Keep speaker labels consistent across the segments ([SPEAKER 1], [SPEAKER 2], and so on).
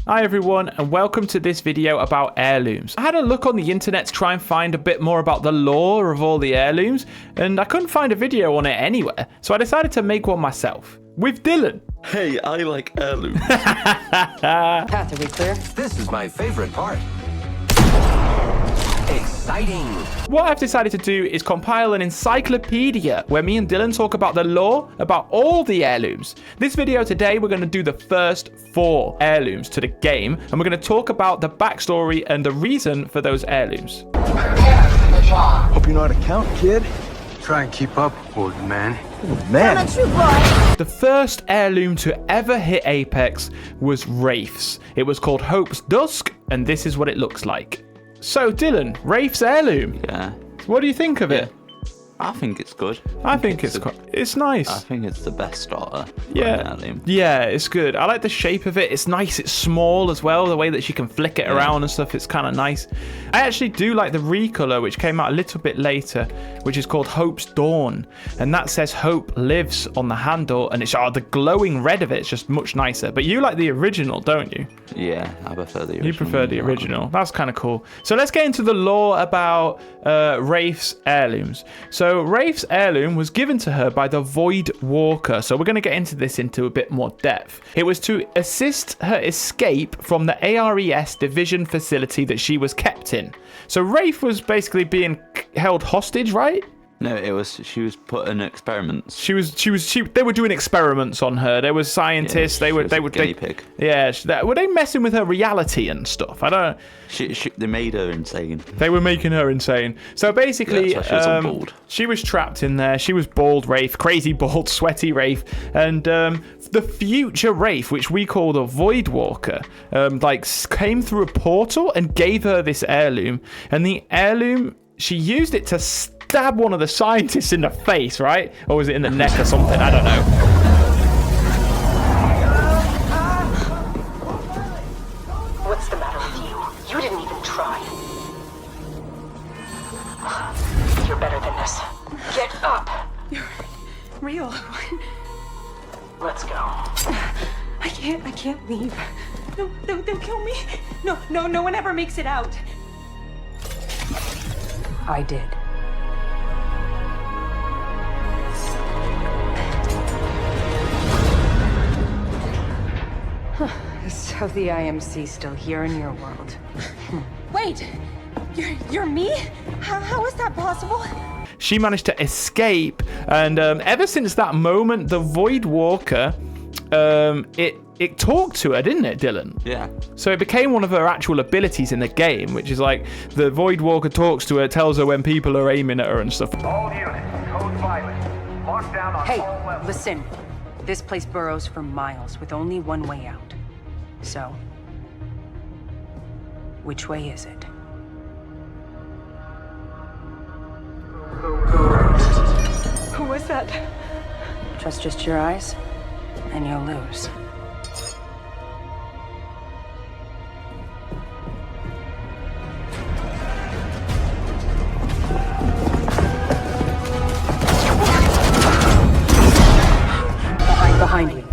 [SPEAKER 1] Hi everyone, and welcome to this video about heirlooms. I had a look on the internet to try and find a bit more about the lore of all the heirlooms, and I couldn't find a video on it anywhere, so I decided to make one myself. With Dylan.
[SPEAKER 2] Hey, I like heirlooms.
[SPEAKER 3] Path, are we clear?
[SPEAKER 4] This is my favorite part. Exciting.
[SPEAKER 1] What I've decided to do is compile an encyclopedia where me and Dylan talk about the lore about all the heirlooms. This video today, we're going to do the first 4 heirlooms to the game, and we're going to talk about the backstory and the reason for those heirlooms.
[SPEAKER 5] Hope you know how to count, kid.
[SPEAKER 6] Try and keep up, old man.
[SPEAKER 5] Man.
[SPEAKER 1] The first heirloom to ever hit Apex was Wraith's. It was called Hope's Dusk, and this is what it looks like. So, Dylan, Wraith's heirloom.
[SPEAKER 2] Yeah.
[SPEAKER 1] What do you think of it?
[SPEAKER 2] I think it's good.
[SPEAKER 1] I think it's nice.
[SPEAKER 2] I think it's the best starter.
[SPEAKER 1] Yeah, yeah, it's good. I like the shape of it. It's nice. It's small as well. The way that she can flick it around and stuff. It's kind of nice. I actually do like the recolor, which came out a little bit later, which is called Hope's Dawn, and that says Hope lives on the handle, and it's the glowing red of it. It's just much nicer. But you like the original, don't you?
[SPEAKER 2] Yeah, I prefer the original.
[SPEAKER 1] You prefer the original. That's kind of cool. So let's get into the lore about Wraith's heirlooms. So Wraith's heirloom was given to her by the Void Walker. So we're going to get into this into a bit more depth. It was to assist her escape from the ARES division facility that she was kept in. So Wraith was basically being held hostage, right?
[SPEAKER 2] No, she was put in experiments.
[SPEAKER 1] They were doing experiments on her. There was scientists.
[SPEAKER 2] Yeah,
[SPEAKER 1] they were
[SPEAKER 2] guinea pig.
[SPEAKER 1] Yeah, were they messing with her reality and stuff? I don't know.
[SPEAKER 2] They made her insane.
[SPEAKER 1] They were making her insane. So basically,
[SPEAKER 2] yeah, that's why
[SPEAKER 1] she was trapped in there. She was bald Wraith, crazy bald, sweaty Wraith, and the future Wraith, which we call the Void Walker, came through a portal and gave her this heirloom. And the heirloom, she used it to stab one of the scientists in the face, right? Or was it in the neck or something? I don't know.
[SPEAKER 3] What's the matter with you? You didn't even try. You're better than this. Get up.
[SPEAKER 7] You're real.
[SPEAKER 3] Let's go.
[SPEAKER 7] I can't leave. No, they'll kill me. No one ever makes it out.
[SPEAKER 3] I did. So the IMC still here in your world.
[SPEAKER 7] Wait, you're me? How is that possible?
[SPEAKER 1] She managed to escape, and ever since that moment, the Void Walker, it talked to her, didn't it, Dylan?
[SPEAKER 2] Yeah.
[SPEAKER 1] So it became one of her actual abilities in the game, which is like the Void Walker talks to her, tells her when people are aiming at her and stuff.
[SPEAKER 8] All units, code violet. Lock down on
[SPEAKER 3] Hey,
[SPEAKER 8] all levels.
[SPEAKER 3] listen. This place burrows for miles with only one way out. So, which way is it?
[SPEAKER 7] Who was that?
[SPEAKER 3] Trust just your eyes, and you'll lose. Behind you.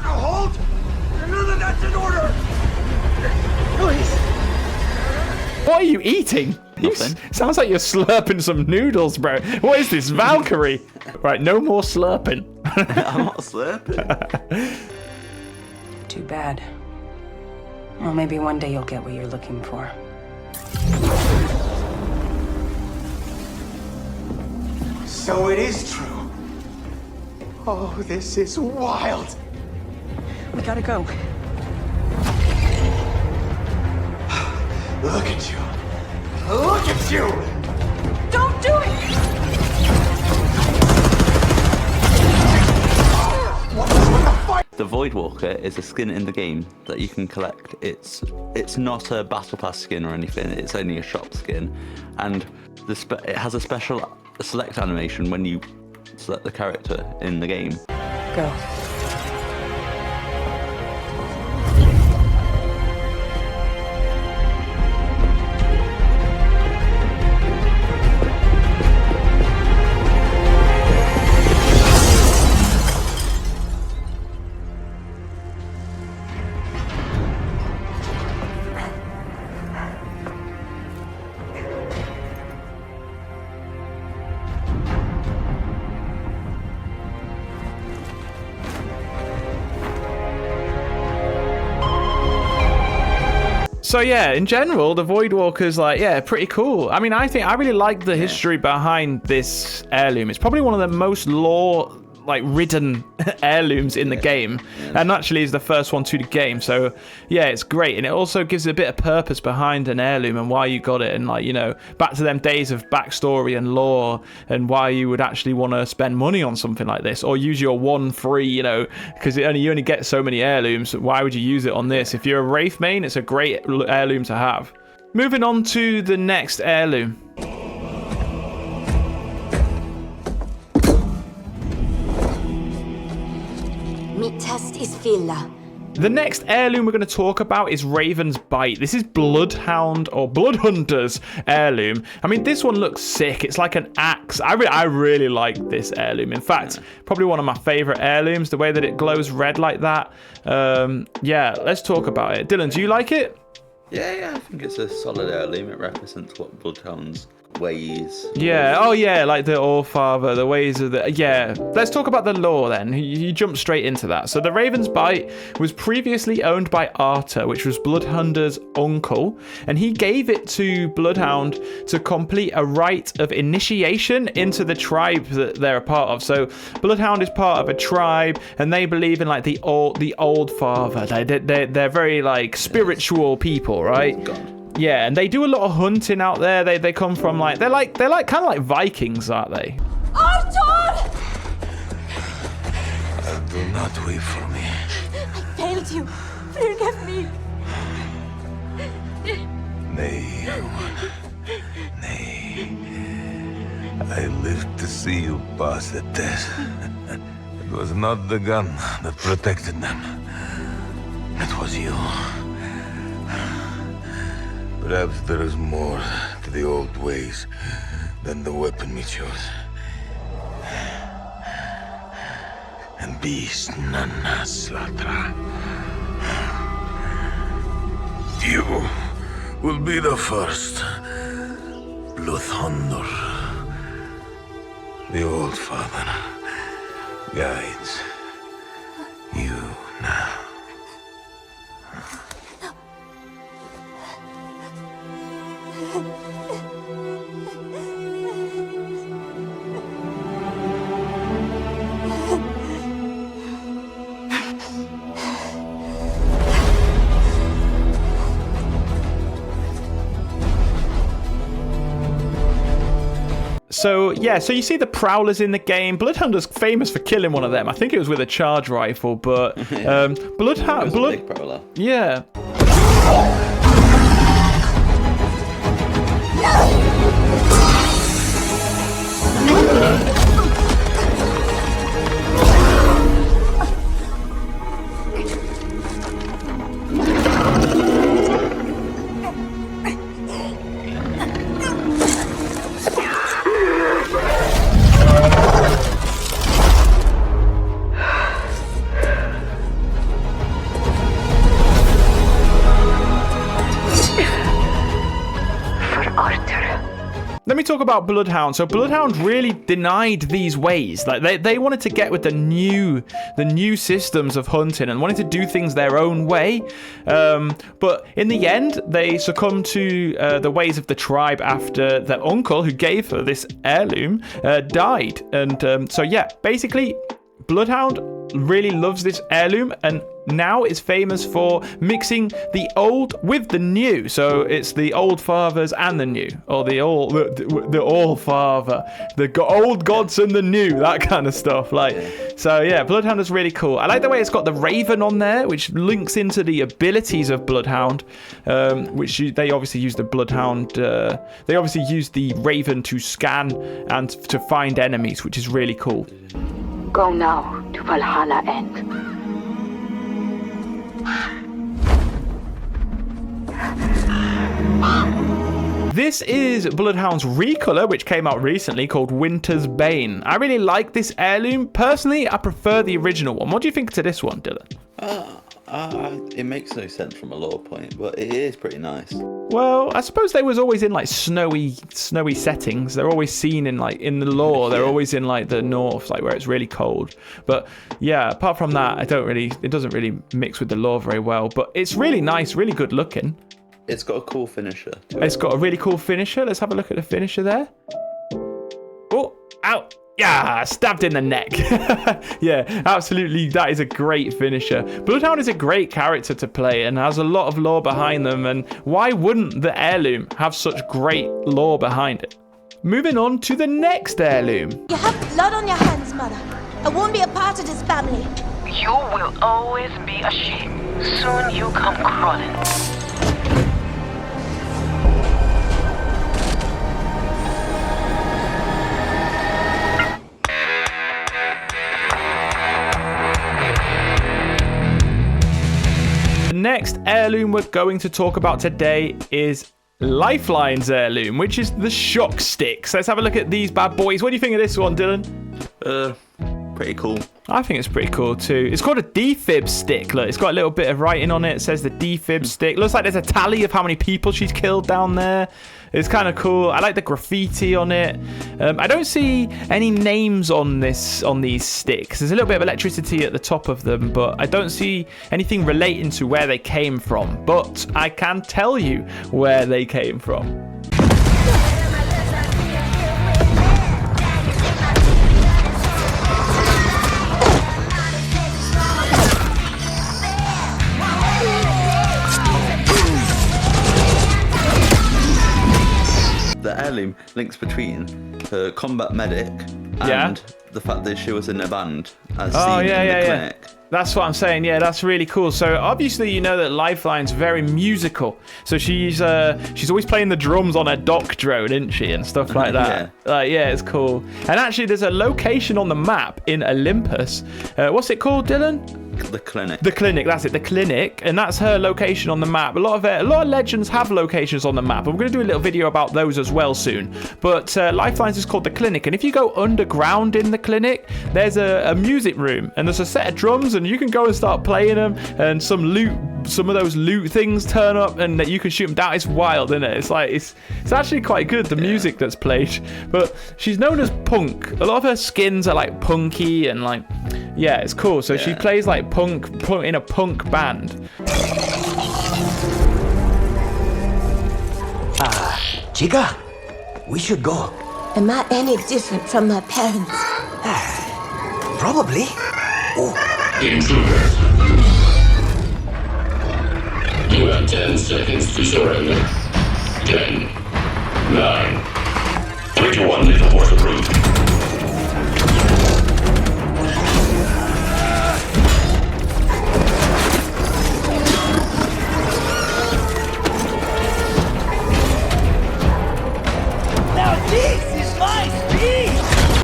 [SPEAKER 8] Hold! None of that's in order! Please!
[SPEAKER 1] What are you eating?
[SPEAKER 2] Nothing.
[SPEAKER 1] Sounds like you're slurping some noodles, bro. What is this, Valkyrie? Right, no more slurping.
[SPEAKER 2] I'm not slurping.
[SPEAKER 3] Too bad. Well, maybe one day you'll get what you're looking for.
[SPEAKER 5] So it is true. Oh, this is wild.
[SPEAKER 7] We gotta go.
[SPEAKER 5] Look at you. Look at you!
[SPEAKER 7] Don't do it!
[SPEAKER 5] What the fuck?
[SPEAKER 2] The Void Walker is a skin in the game that you can collect. It's not a battle pass skin or anything. It's only a shop skin, and it has a special select animation when you select the character in the game.
[SPEAKER 3] Go.
[SPEAKER 1] So yeah, in general, the Voidwalker's like, yeah, pretty cool. I mean, I really like the history behind this heirloom. It's probably one of the most lore ridden heirlooms in the game, and actually is the first one to the game. So yeah, it's great, and it also gives a bit of purpose behind an heirloom and why you got it, and back to them days of backstory and lore, and why you would actually want to spend money on something like this, or use your one free, because you only get so many heirlooms. Why would you use it on this? If you're a Wraith main, it's a great heirloom to have. Moving on to the next heirloom.
[SPEAKER 7] My test is Villa.
[SPEAKER 1] The next heirloom we're going to talk about is Raven's Bite. This is Bloodhound or Bloodhunter's heirloom. I mean, this one looks sick. It's like an axe. I really like this heirloom. In fact, probably one of my favorite heirlooms, the way that it glows red like that. Yeah, let's talk about it. Dylan, do you like it?
[SPEAKER 2] Yeah, I think it's a solid heirloom. It represents what Bloodhound's ways.
[SPEAKER 1] Yeah, oh yeah, like the Allfather, the ways of the... Yeah, let's talk about the lore then. You jump straight into that. So the Raven's Bite was previously owned by Arthur, which was Bloodhound's uncle, and he gave it to Bloodhound to complete a rite of initiation into the tribe that they're a part of. So Bloodhound is part of a tribe, and they believe in the old father. They're very spiritual people, right?
[SPEAKER 2] God.
[SPEAKER 1] Yeah, and they do a lot of hunting out there. They come from they're kind of like Vikings, aren't they?
[SPEAKER 7] Arthur!
[SPEAKER 6] Do not weep for me.
[SPEAKER 7] I failed you. Forgive me.
[SPEAKER 6] Nay, nay. I lived to see you pass the test. It was not the gun that protected them. It was you. Perhaps there is more to the old ways than the weapon we chose. And beast none slaughter. You will be the first. Bloodhunter. The old father guides you now.
[SPEAKER 1] So yeah, so you see the Prowlers in the game. Bloodhound's famous for killing one of them. I think it was with a charge rifle, but Bloodhound,
[SPEAKER 2] Big Prowler.
[SPEAKER 1] yeah. Let me talk about Bloodhound. So Bloodhound really denied these ways. They wanted to get with the new systems of hunting and wanted to do things their own way. But in the end, they succumbed to the ways of the tribe after their uncle, who gave her this heirloom, died. And so yeah, basically, Bloodhound really loves this heirloom and now is famous for mixing the old with the new. So it's the old fathers and the new, or the all father, the old gods and the new, that kind of stuff. So yeah, Bloodhound is really cool. I like the way it's got the Raven on there, which links into the abilities of Bloodhound, which they obviously use the Bloodhound. They obviously use the Raven to scan and to find enemies, which is really cool.
[SPEAKER 7] Go now to Valhalla End.
[SPEAKER 1] This is Bloodhound's recolor, which came out recently, called Winter's Bane. I really like this heirloom. Personally, I prefer the original one. What do you think to this one, Dylan?
[SPEAKER 2] It makes no sense from a lore point, but it is pretty nice.
[SPEAKER 1] Well, I suppose they was always in snowy settings. They're always seen in the lore. They're always in the north, where it's really cold. But yeah, apart from that, it doesn't really mix with the lore very well. But it's really nice, really good looking.
[SPEAKER 2] It's got a cool finisher.
[SPEAKER 1] It's got a really cool finisher. Let's have a look at the finisher there. Oh, ow. Yeah, stabbed in the neck. Yeah, absolutely. That is a great finisher. Bloodhound is a great character to play and has a lot of lore behind them. And why wouldn't the heirloom have such great lore behind it? Moving on to the next heirloom.
[SPEAKER 9] You have blood on your hands, Mother. I won't be a part of this family.
[SPEAKER 10] You will always be ashamed. Soon you come crawling.
[SPEAKER 1] The next heirloom we're going to talk about today is Lifeline's heirloom, which is the shock sticks. Let's have a look at these bad boys. What do you think of this one, Dylan?
[SPEAKER 2] Pretty cool.
[SPEAKER 1] I think it's pretty cool too. It's called a defib stick. Look, it's got a little bit of writing on it. It says the defib stick. Looks like there's a tally of how many people she's killed down there. It's kind of cool. I like the graffiti on it. I don't see any names on these sticks. There's a little bit of electricity at the top of them, but I don't see anything relating to where they came from. But I can tell you where they came from.
[SPEAKER 2] The heirloom links between her combat medic and the fact that she was in a band as seen in the clinic.
[SPEAKER 1] That's what I'm saying. Yeah, that's really cool. So obviously, you know that Lifeline's very musical. So she's always playing the drums on her dock drone, isn't she, and stuff like that. Yeah, it's cool. And actually, there's a location on the map in Olympus. What's it called, Dylan?
[SPEAKER 2] The clinic.
[SPEAKER 1] The clinic, that's it, the clinic, and that's her location on the map. A lot of legends have locations on the map, and we're going to do a little video about those as well soon. But Lifeline's is called the clinic, and if you go underground in the clinic, there's a music room, and there's a set of drums, and you can go and start playing them, and some of those loot things turn up, and that you can shoot them down. It's wild, isn't it? It's actually quite good, the music that's played. But she's known as punk. A lot of her skins are like punky and like, yeah, it's cool. So she plays like punk in a punk band.
[SPEAKER 4] Chica, we should go.
[SPEAKER 9] Am I any different from my parents?
[SPEAKER 4] Probably.
[SPEAKER 11] Intruders. You have 10 seconds to surrender. 10, 9, 3 to 1, lethal force approved.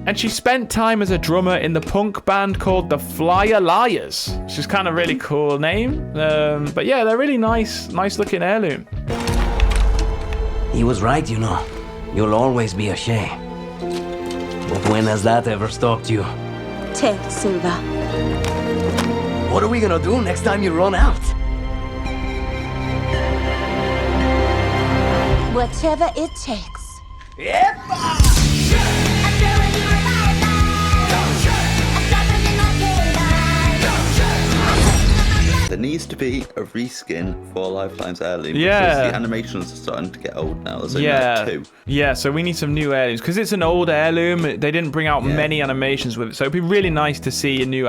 [SPEAKER 1] And she spent time as a drummer in the punk band called the Flyer Liars, which is kind of really cool name. But yeah, they're really nice looking heirloom.
[SPEAKER 4] He was right, you know. You'll always be ashamed. But when has that ever stopped you?
[SPEAKER 9] Take, Silva.
[SPEAKER 4] What are we gonna do next time you run out?
[SPEAKER 9] Whatever it takes.
[SPEAKER 4] Yep.
[SPEAKER 2] There needs to be a reskin for Lifeline's heirloom.
[SPEAKER 1] Yeah.
[SPEAKER 2] Because the animations are starting to get old now. There's only like 2.
[SPEAKER 1] Yeah, so we need some new heirlooms. Because it's an old heirloom, they didn't bring out many animations with it. So it'd be really nice to see a new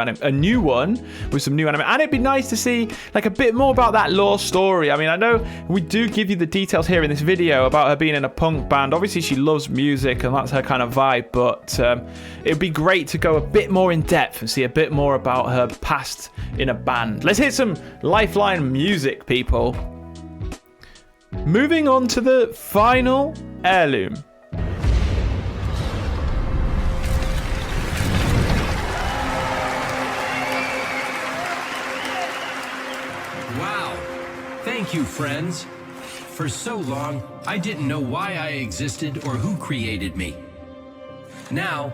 [SPEAKER 1] one with some new animation. And it'd be nice to see like a bit more about that lore story. I mean, I know we do give you the details here in this video about her being in a punk band. Obviously, she loves music and that's her kind of vibe. But it'd be great to go a bit more in depth and see a bit more about her past in a band. Let's hit some Lifeline music, people. Moving on to the final heirloom.
[SPEAKER 12] Wow. Thank you, friends. For so long, I didn't know why I existed or who created me. Now,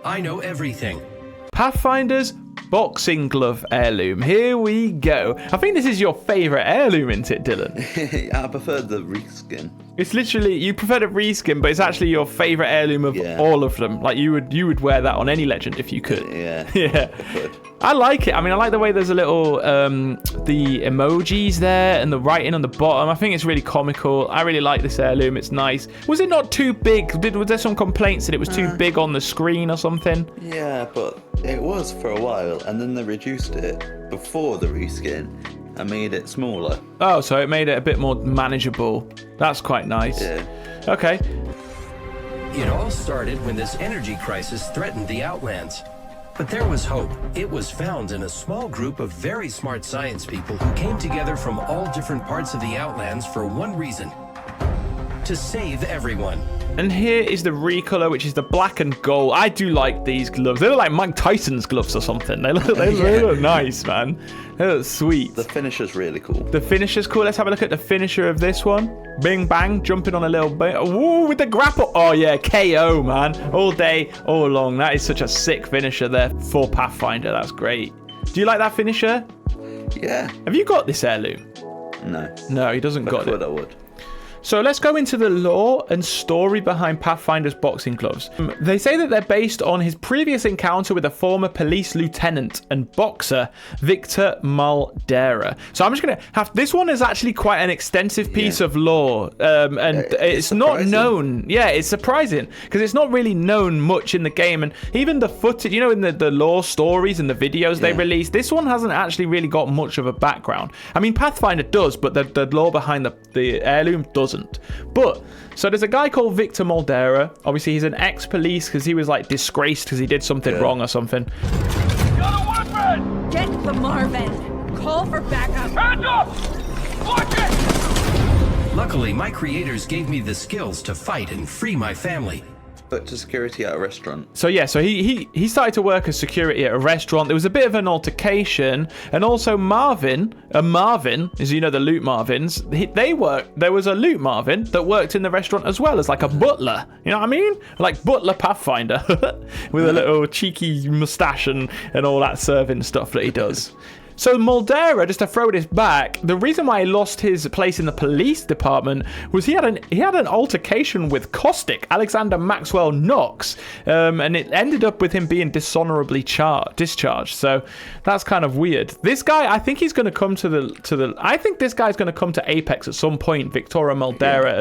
[SPEAKER 12] I know everything.
[SPEAKER 1] Pathfinder's boxing glove heirloom. Here we go. I think this is your favourite heirloom, isn't it, Dylan?
[SPEAKER 2] I prefer the Wraith skin.
[SPEAKER 1] It's literally, you prefer the reskin, but it's actually your favourite heirloom of all of them. Like, you would wear that on any legend if you could.
[SPEAKER 2] Yeah.
[SPEAKER 1] Yeah. I like it. I mean, I like the way there's a little, the emojis there and the writing on the bottom. I think it's really comical. I really like this heirloom. It's nice. Was it not too big? Was there some complaints that it was too big on the screen or something?
[SPEAKER 2] Yeah, but it was for a while, and then they reduced it before the reskin and made it smaller.
[SPEAKER 1] Oh, so it made it a bit more manageable. That's quite nice.
[SPEAKER 2] Yeah.
[SPEAKER 1] Okay.
[SPEAKER 12] It all started when this energy crisis threatened the Outlands. But there was hope. It was found in a small group of very smart science people who came together from all different parts of the Outlands for one reason: to save everyone.
[SPEAKER 1] And here is the recolor, which is the black and gold. I do like these gloves. They look like Mike Tyson's gloves or something. They look nice, man. They look sweet.
[SPEAKER 2] The finisher's really cool.
[SPEAKER 1] The finisher's cool. Let's have a look at the finisher of this one. Bing bang, jumping on a little bit. Ooh, with the grapple. Oh yeah, KO, man. All day, all along. That is such a sick finisher there for Pathfinder. That's great. Do you like that finisher?
[SPEAKER 2] Yeah.
[SPEAKER 1] Have you got this heirloom?
[SPEAKER 2] No.
[SPEAKER 1] No, he doesn't got it.
[SPEAKER 2] I would.
[SPEAKER 1] So let's go into the lore and story behind Pathfinder's boxing gloves. They say that they're based on his previous encounter with a former police lieutenant and boxer, Victor Maldera. So I'm just going to have... This one is actually quite an extensive piece of lore. And it's not known. Yeah, it's surprising because it's not really known much in the game. And even the footage, you know, in the lore stories and the videos they release, this one hasn't actually really got much of a background. I mean, Pathfinder does, but the lore behind the heirloom doesn't. But so there's a guy called Victor Maldera. Obviously he's an ex-police because he was like disgraced because he did something wrong or something.
[SPEAKER 8] Got a weapon!
[SPEAKER 7] Get the Marvin. Call for backup.
[SPEAKER 8] Hands up! Watch it!
[SPEAKER 12] Luckily, my creators gave me the skills to fight and free my family.
[SPEAKER 2] But to security at a restaurant.
[SPEAKER 1] So yeah, so he started to work as security at a restaurant. There was a bit of an altercation, and also Marvin, as you know, the loot Marvins, there was a loot Marvin that worked in the restaurant as well as like a butler. You know what I mean? Like Butler Pathfinder with a little cheeky mustache and all that serving stuff that he does. So Maldera, just to throw this back, the reason why he lost his place in the police department was he had an altercation with Caustic, Alexander Maxwell Knox, and it ended up with him being dishonorably discharged. So that's kind of weird. This guy, I think he's going to come I think this guy's going to come to Apex at some point, Victoria Maldera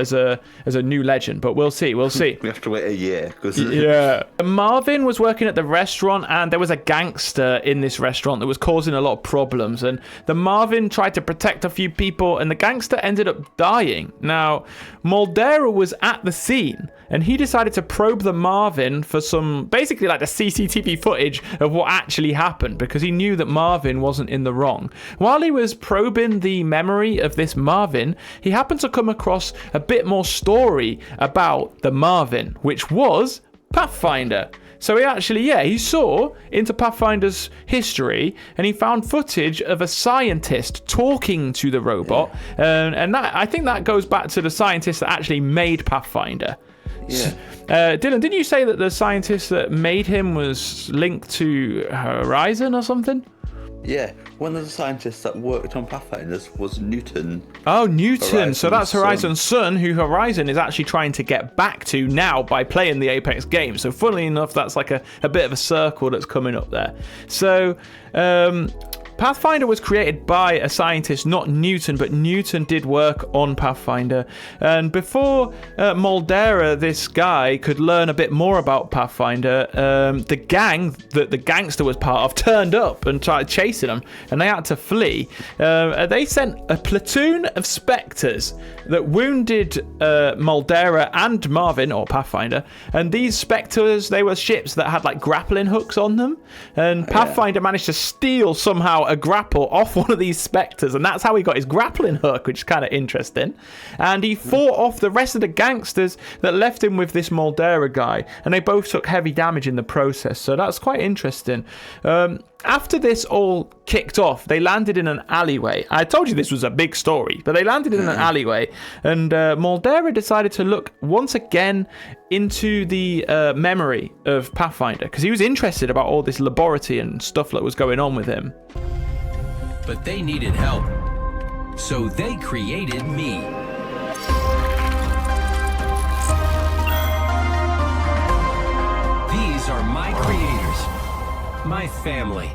[SPEAKER 1] as a new legend, but we'll see. We
[SPEAKER 2] have to wait a year.
[SPEAKER 1] Yeah. Marvin was working at the restaurant, and there was a gangster in this restaurant that was causing a lot of problems. And the Marvin tried to protect a few people, and the gangster ended up dying. Now, Maldera was at the scene, and he decided to probe the Marvin for some, basically like the CCTV footage of what actually happened, because he knew that Marvin wasn't in the wrong. While he was probing the memory of this Marvin, he happened to come across a bit more story about the Marvin, which was Pathfinder. So he saw into Pathfinder's history, and he found footage of a scientist talking to the robot, and that, I think that goes back to the scientist that actually made Pathfinder.
[SPEAKER 2] Yeah.
[SPEAKER 1] Dylan, didn't you say that the scientist that made him was linked to Horizon or something?
[SPEAKER 2] Yeah, one of the scientists that worked on Pathfinders was Newton.
[SPEAKER 1] Oh, Newton.
[SPEAKER 2] Horizon's
[SPEAKER 1] so that's Horizon's
[SPEAKER 2] son,
[SPEAKER 1] who Horizon is actually trying to get back to now by playing the Apex game. So funnily enough, that's like a bit of a circle that's coming up there. So Pathfinder was created by a scientist, not Newton, but Newton did work on Pathfinder. And before Maldera, this guy, could learn a bit more about Pathfinder, the gang that the gangster was part of turned up and tried chasing him, and they had to flee. They sent a platoon of spectres that wounded Maldera and Marvin, or Pathfinder, and these spectres, they were ships that had like grappling hooks on them, and Pathfinder managed to steal somehow a grapple off one of these spectres, and that's how he got his grappling hook, which is kind of interesting. And he fought off the rest of the gangsters that left him with this Maldera guy, and they both took heavy damage in the process, so that's quite interesting. After this all kicked off, they landed in an alleyway. I told you this was a big story, but they landed in an alleyway, and Moldera decided to look once again into the memory of Pathfinder, because he was interested about all this laboratory and stuff that was going on with him.
[SPEAKER 12] But they needed help, so they created me. These are my creators, my family.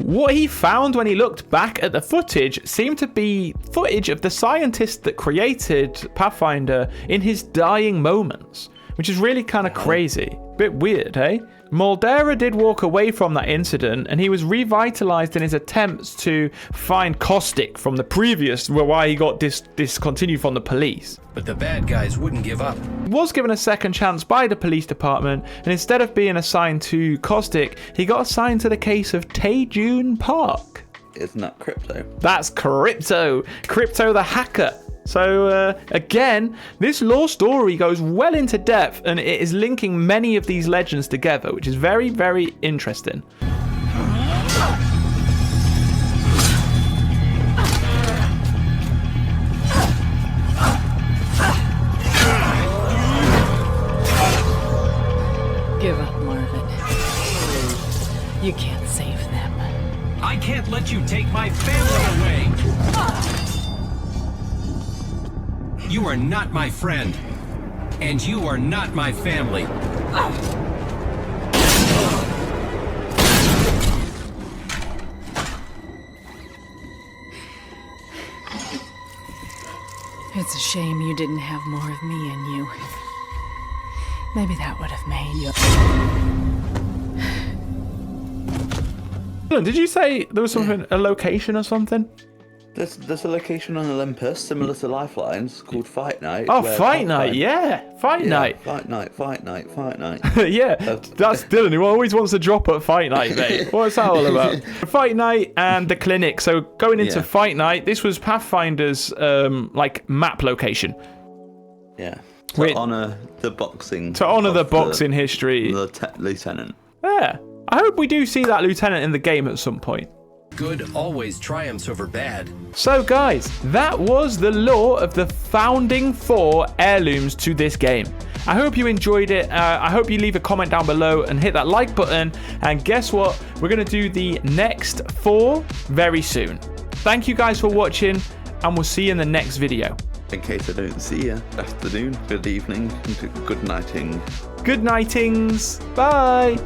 [SPEAKER 1] What he found when he looked back at the footage seemed to be footage of the scientist that created Pathfinder in his dying moments, which is really kind of crazy. Bit weird, hey? Moldera did walk away from that incident, and he was revitalized in his attempts to find Caustic from the previous, why he got discontinued from the police.
[SPEAKER 12] But the bad guys wouldn't give up.
[SPEAKER 1] He was given a second chance by the police department, and instead of being assigned to Caustic, he got assigned to the case of Taejun Park.
[SPEAKER 2] Isn't that Crypto?
[SPEAKER 1] That's Crypto. Crypto the hacker. So, again, this lore story goes well into depth, and it is linking many of these legends together, which is very, very interesting.
[SPEAKER 13] Give up, Marvin. You can't save them.
[SPEAKER 12] I can't let you take my family away! You are not my friend, and you are not my family.
[SPEAKER 13] It's a shame you didn't have more of me in you. Maybe that would have made you...
[SPEAKER 1] Did you say there was something, a location or something?
[SPEAKER 2] There's a location on Olympus similar to Lifeline's called Fight Night.
[SPEAKER 1] Oh, Fight Night, yeah. Fight Night.
[SPEAKER 2] Fight Night.
[SPEAKER 1] Yeah, that's Dylan who always wants to drop at Fight Night, mate. What's that all about? Fight Night and the clinic. So going into Fight Night, this was Pathfinder's like map location.
[SPEAKER 2] Yeah. To honour the boxing.
[SPEAKER 1] To honour the boxing history.
[SPEAKER 2] The lieutenant.
[SPEAKER 1] Yeah. I hope we do see that lieutenant in the game at some point.
[SPEAKER 12] Good always triumphs over bad.
[SPEAKER 1] So guys, that was the lore of the founding 4 heirlooms to this game. I hope you enjoyed it. I hope you leave a comment down below and hit that like button. And guess what? We're going to do the next 4 very soon. Thank you guys for watching, and we'll see you in the next video.
[SPEAKER 2] In case I don't see you, afternoon, good evening, good nighting.
[SPEAKER 1] Good nightings. Bye.